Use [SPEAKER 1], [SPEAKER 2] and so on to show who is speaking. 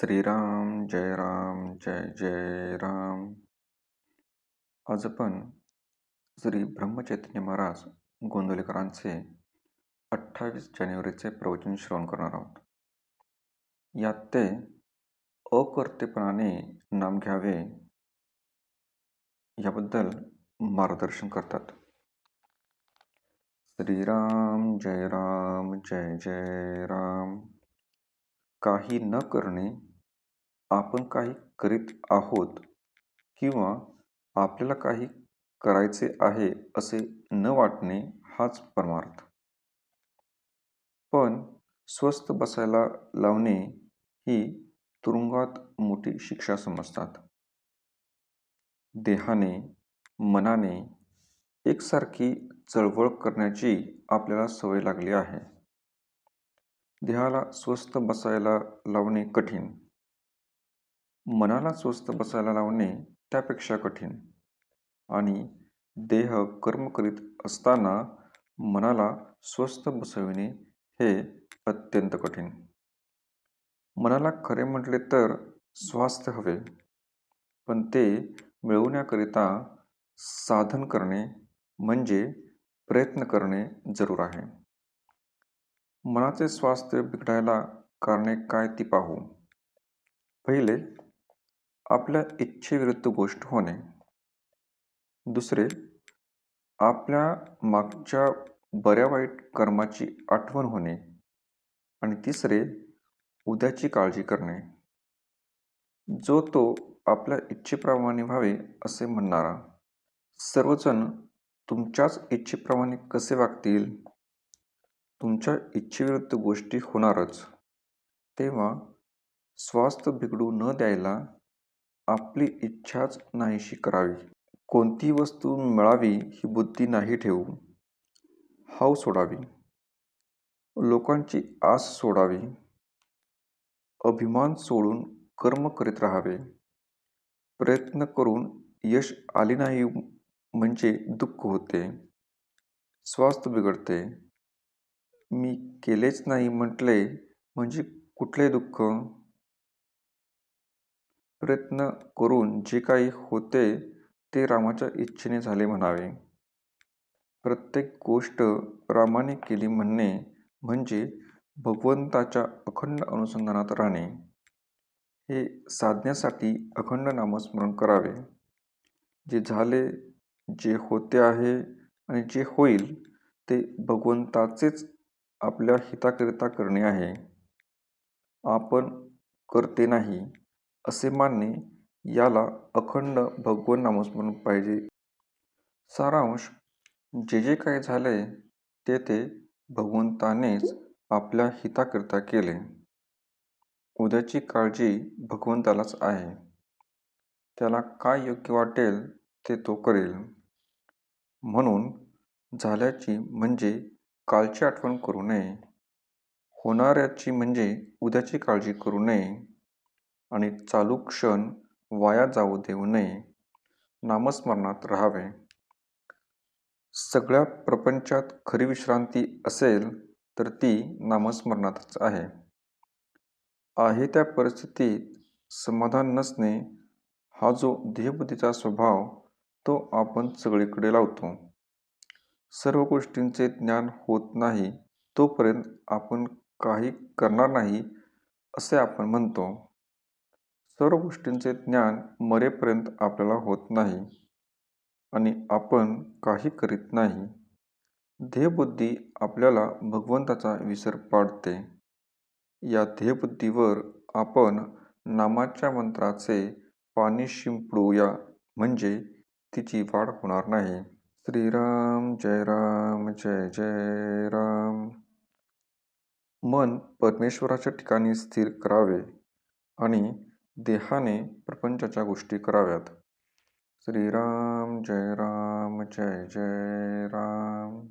[SPEAKER 1] श्रीराम जय राम जय जय राम. आज आपण श्री ब्रह्मचैतन्य महाराज गोंदवलेकरांचे 28 जानेवारीचे प्रवचन श्रवण करणार आहोत. यात ते अकर्तेपणाने नाम घ्यावे याबद्दल मार्गदर्शन करतात. श्रीराम जय जय राम. काही न करणे, आपण काही करीत आहोत किंवा आपल्याला काही करायचे आहे असे न वाटणे हाच परमार्थ. पण स्वस्थ बसायला लावणे ही तुरुंगात मोठी शिक्षा समजतात. देहाने, मनाने एकसारखी चळवळ करण्याची आपल्याला सवय लागली आहे. देहाला स्वस्थ बसायला लावणे कठीण, मनाला स्वस्थ बसायला लावणे त्यापेक्षा कठीण आणि देह कर्म करीत असताना मनाला स्वस्थ बसविणे हे अत्यंत कठीण. मनाला खरे म्हटले तर स्वास्थ्य हवे, पण ते मिळवण्याकरिता साधन करणे म्हणजे प्रयत्न करणे जरूर आहे. मनाचे स्वास्थ्य बिघडायला कारणे काय ती पाहू. पहिले, आपल्या इच्छेविरुद्ध गोष्ट होणे. दुसरे, आपल्या मागच्या बऱ्या वाईट कर्माची आठवण होणे. आणि तिसरे, उद्याची काळजी करणे. जो तो आपल्या इच्छेप्रमाणे व्हावे असे म्हणणारा. सर्वजण तुमच्याच इच्छेप्रमाणे कसे वागतील? तुमच्या इच्छेविरुद्ध गोष्टी होणारच. तेव्हा स्वास्थ्य बिघडू न द्यायला आपली इच्छाच नाहीशी करावी. कोणती वस्तू मिळावी ही बुद्धी नाही ठेवू. हाव सोडावी. लोकांची आस सोडावी. अभिमान सोडून कर्म करीत राहावे. प्रयत्न करून यश आले नाही म्हणजे दुःख होते, स्वास्थ्य बिघडते. मी केलेच नाही म्हटले म्हणजे कुठले दुःख? प्रयत्न करून जे काही होते ते रामाच्या इच्छेने झाले म्हणावे. प्रत्येक गोष्ट रामाने केली म्हणणे म्हणजे भगवंताच्या अखंड अनुसंधानात राहणे. हे साधण्यासाठी अखंड नामस्मरण करावे. जे झाले, जे होते आहे आणि जे होईल ते भगवंताचेच आपल्या हिताकरिता करणे आहे. आपण करते नाही असे मानणे, याला अखंड भगवन नामस्मरण पाहिजे. सारांश, जे जे काही झाले ते ते भगवंतानेच आपल्या हिताकरिता केले. उद्याची काळजी भगवंतालाच आहे. त्याला काय योग्य वाटेल ते तो करेल. म्हणून झाल्याची म्हणजे कालची आठवण करू नये, होणाऱ्याची म्हणजे उद्याची काळजी करू नये आणि चालू क्षण वाया जाऊ देऊ नये. नामस्मरणात राहावे. सगळ्या प्रपंचात खरी विश्रांती असेल तर ती नामस्मरणातच आहे. आहे त्या परिस्थितीत समाधान नसणे हा जो देहबुद्धीचा स्वभाव तो आपण सगळीकडे लावतो. सर्व गोष्टींचे ज्ञान होत नाही तोपर्यंत आपण काही करणार नाही असे आपण म्हणतो. सर्व गोष्टींचे ज्ञान मरेपर्यंत आपल्याला होत नाही आणि आपण काही करीत नाही. देहबुद्धी आपल्याला भगवंताचा विसर पाडते. या देहबुद्धीवर आपण नामाच्या मंत्राचे पाणी शिंपडूया म्हणजे तिची वाढ होणार नाही. श्रीराम जय जय राम. मन परमेश्वराच्या ठिकाणी स्थिर करावे आणि देहाने प्रपंचाच्या गोष्टी कराव्यात. श्रीराम जय जय राम.